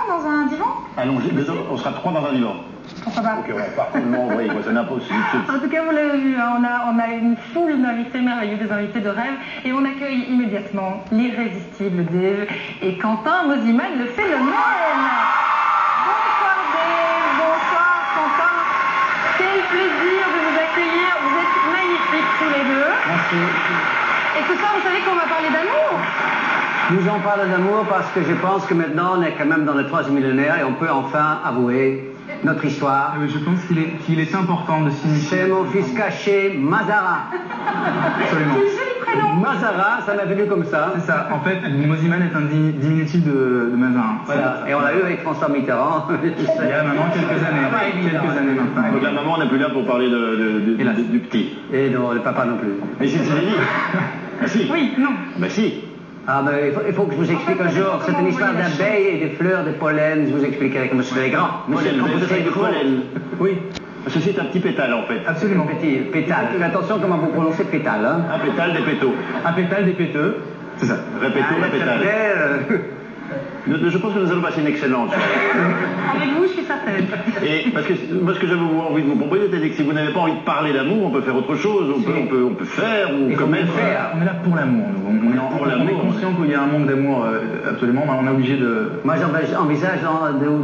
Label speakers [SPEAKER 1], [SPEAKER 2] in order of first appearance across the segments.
[SPEAKER 1] dans un divan?
[SPEAKER 2] Allons-y, on sera 3 dans un divan.
[SPEAKER 1] Pourquoi pas?
[SPEAKER 2] Ok, ouais, par contre, non, oui, ça n'impossible.
[SPEAKER 1] En tout cas, vous l'avez vu, hein, on a une foule d'invités merveilleux, des invités de rêve, et on accueille immédiatement l'irrésistible Dave et Quentin Mosimann, le phénomène. Bonsoir Dave, bonsoir Quentin. Quel plaisir de vous accueillir. Vous êtes magnifiques tous les deux.
[SPEAKER 3] Merci.
[SPEAKER 1] Et ce soir, vous savez qu'on va parler d'amour.
[SPEAKER 3] Nous en parlons d'amour parce que je pense que maintenant on est quand même dans le 3e millénaire et on peut enfin avouer notre histoire.
[SPEAKER 4] Je pense qu'il est important de signifier.
[SPEAKER 3] C'est mon fils caché, Mazara.
[SPEAKER 4] Absolument.
[SPEAKER 1] Quel joli prénom.
[SPEAKER 3] Mazara, ça m'est venu comme ça.
[SPEAKER 4] C'est ça. En fait, Mosimann est un diminutif de Mazarin.
[SPEAKER 3] Voilà. Et on l'a eu avec François Mitterrand.
[SPEAKER 4] Il y a maintenant quelques années. Quelques années maintenant.
[SPEAKER 2] Donc la maman n'est plus là pour parler du petit.
[SPEAKER 3] Et non, le papa non plus.
[SPEAKER 2] Mais si, c'est dit. Ah si.
[SPEAKER 1] Oui, non.
[SPEAKER 2] Bah si.
[SPEAKER 3] Ah ben, il faut que je vous explique un jour. C'est une histoire d'abeilles et de fleurs, de pollen. Je vous expliquerai comme c'est grand.
[SPEAKER 2] Pollen, de pollen.
[SPEAKER 3] Oui.
[SPEAKER 2] Ceci est un petit pétale en fait.
[SPEAKER 4] Absolument.
[SPEAKER 3] Petit pétale. Attention comment vous prononcez pétale. Hein.
[SPEAKER 2] Un pétale des pétaux.
[SPEAKER 4] Un pétale des péteux. C'est ça.
[SPEAKER 2] Répétons le pétale. Je pense que nous allons passer une excellente soirée.
[SPEAKER 1] Avec vous, je suis certaine.
[SPEAKER 2] Et parce que moi, ce que j'avais envie de vous proposer, c'est que si vous n'avez pas envie de parler d'amour, on peut faire autre chose, on peut faire, ou commettre.
[SPEAKER 4] On est là pour l'amour, nous. On est conscient qu'il y a un manque d'amour, absolument, mais on est obligé de...
[SPEAKER 3] Moi, j'envisage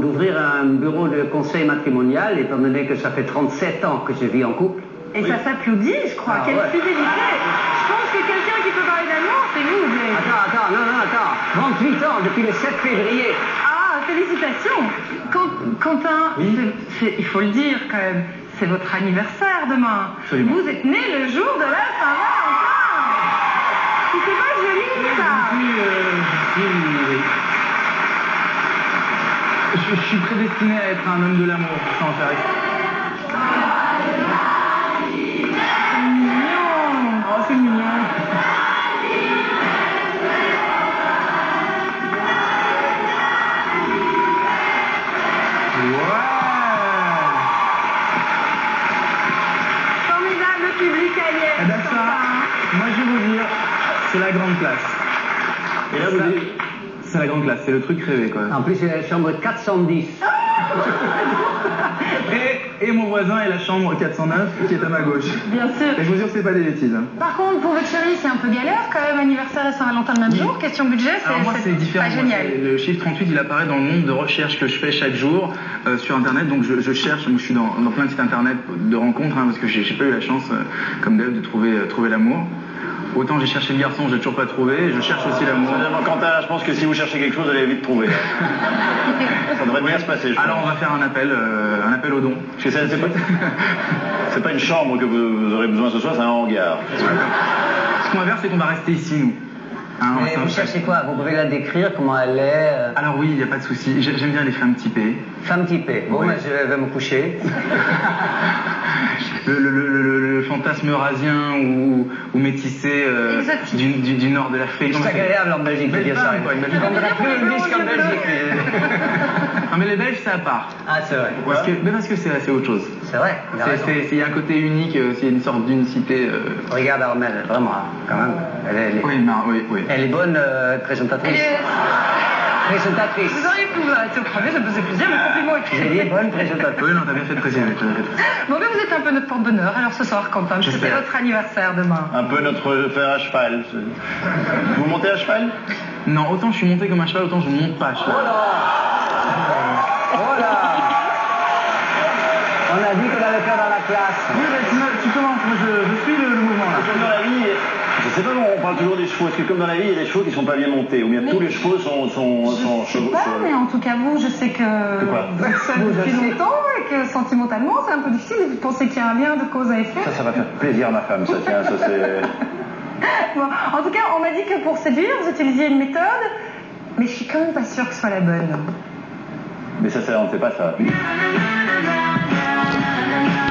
[SPEAKER 3] d'ouvrir un bureau de conseil matrimonial, étant donné que ça fait 37 ans que je vis en couple.
[SPEAKER 1] Et ça s'applaudit, je crois.
[SPEAKER 3] Ah,
[SPEAKER 1] Quelle
[SPEAKER 3] ouais.
[SPEAKER 1] fidélité. Je pense que quelqu'un qui peut parler d'amour, c'est vous, Dave.
[SPEAKER 3] Attends. 38 ans, depuis le 7 février.
[SPEAKER 1] Ah, félicitations. Quentin,
[SPEAKER 4] Oui.
[SPEAKER 1] il faut le dire quand même, c'est votre anniversaire demain.
[SPEAKER 4] Absolument.
[SPEAKER 1] Vous êtes né le jour de la Saint-Valentin. C'est pas joli, ça.
[SPEAKER 4] Je suis prédestiné à être un homme de l'amour, sans en faire exprès.
[SPEAKER 1] Oh, c'est mignon. Formidable, le public allié.
[SPEAKER 4] Eh ben ça, moi je vais vous dire, c'est la grande classe.
[SPEAKER 2] Et là, vous
[SPEAKER 4] Ça,
[SPEAKER 2] dites,
[SPEAKER 4] c'est la grande classe, c'est le truc rêvé, quoi.
[SPEAKER 3] En plus, c'est la chambre 410.
[SPEAKER 4] Et mon voisin est la chambre 409 qui est à ma gauche.
[SPEAKER 1] Bien sûr.
[SPEAKER 4] Et je vous jure que c'est pas des bêtises. Hein.
[SPEAKER 1] Par contre, pour votre chérie, c'est un peu galère quand même, anniversaire et Saint-Valentin le même jour. Question budget,
[SPEAKER 4] Alors moi c'est différent.
[SPEAKER 1] pas
[SPEAKER 4] Moi,
[SPEAKER 1] génial.
[SPEAKER 4] le chiffre 38 il apparaît dans le nombre de recherches que je fais chaque jour sur internet. Donc je cherche, moi, je suis dans plein de sites internet de rencontres parce que j'ai pas eu la chance comme Dave de trouver l'amour. Autant j'ai cherché le garçon, j'ai toujours pas trouvé, je cherche aussi l'amour.
[SPEAKER 2] Quentin, je pense que si vous cherchez quelque chose, vous allez vite trouver. Ça devrait bien se passer, je
[SPEAKER 4] Alors on
[SPEAKER 2] pense.
[SPEAKER 4] va faire un appel aux dons.
[SPEAKER 2] Parce que c'est pas une chambre que vous aurez besoin ce soir, c'est un hangar.
[SPEAKER 4] Ce qu'on va faire c'est qu'on va rester ici nous. Hein, on va
[SPEAKER 3] Mais vous
[SPEAKER 4] s'installer.
[SPEAKER 3] cherchez quoi? Vous pouvez la décrire, comment elle est
[SPEAKER 4] Alors oui, il n'y a pas de souci. J'aime bien les femmes typées.
[SPEAKER 3] Femme typée. Bon,
[SPEAKER 4] Oui.
[SPEAKER 3] ben, je vais me coucher.
[SPEAKER 4] Le fantasme eurasien ou métissé
[SPEAKER 1] Exotique.
[SPEAKER 4] du nord de l'Afrique.
[SPEAKER 3] C'est agréable en Belgique de
[SPEAKER 4] Belle
[SPEAKER 3] dire ça.
[SPEAKER 4] femme, quoi, une belle femme.
[SPEAKER 3] On n'a plus une qu'en Belgique.
[SPEAKER 4] Non mais les Belges c'est à part.
[SPEAKER 3] Ah, c'est vrai.
[SPEAKER 4] Parce que c'est autre chose.
[SPEAKER 3] C'est vrai. Il a raison.
[SPEAKER 4] Il y a un côté unique, c'est une sorte d'unicité.
[SPEAKER 3] Regarde Armelle, vraiment, quand même.
[SPEAKER 4] Oui.
[SPEAKER 3] Elle est bonne présentatrice. Présentatrice.
[SPEAKER 1] Vous auriez pu être au premier, ça me faisait plaisir, le compliment est
[SPEAKER 3] J'ai dit bonne présentatrice.
[SPEAKER 4] Oui, non, t'as bien fait de préciser.
[SPEAKER 1] Bon, mais vous êtes un peu notre porte-bonheur, alors ce soir, Quentin, parce que c'est
[SPEAKER 4] J'espère.
[SPEAKER 1] votre anniversaire demain.
[SPEAKER 2] Un peu notre fer à cheval. Vous montez à cheval?
[SPEAKER 4] Non, autant je suis monté comme un cheval, autant je ne monte pas à cheval.
[SPEAKER 3] Oh là. On a dit qu'on allait faire dans la classe.
[SPEAKER 4] Oui, mais tu commences, moi je suis le mouvement là.
[SPEAKER 2] Comme dans la vie, je sais pas, on parle toujours des chevaux. Est-ce que comme dans la vie, il y a des chevaux qui sont pas bien montés? Ou bien tous les chevaux sont
[SPEAKER 1] Je sais pas, mais en tout cas, vous, je sais que
[SPEAKER 2] quoi
[SPEAKER 1] vous êtes seul depuis longtemps et que sentimentalement, c'est un peu difficile. Vous pensez qu'il y a un lien de cause à effet?
[SPEAKER 2] Ça va faire plaisir à ma femme, ça, tiens, ça c'est...
[SPEAKER 1] Bon, en tout cas, on m'a dit que pour séduire, vous utilisiez une méthode, mais je suis quand même pas sûre que ce soit la bonne.
[SPEAKER 2] Mais ça, on ne sait pas ça.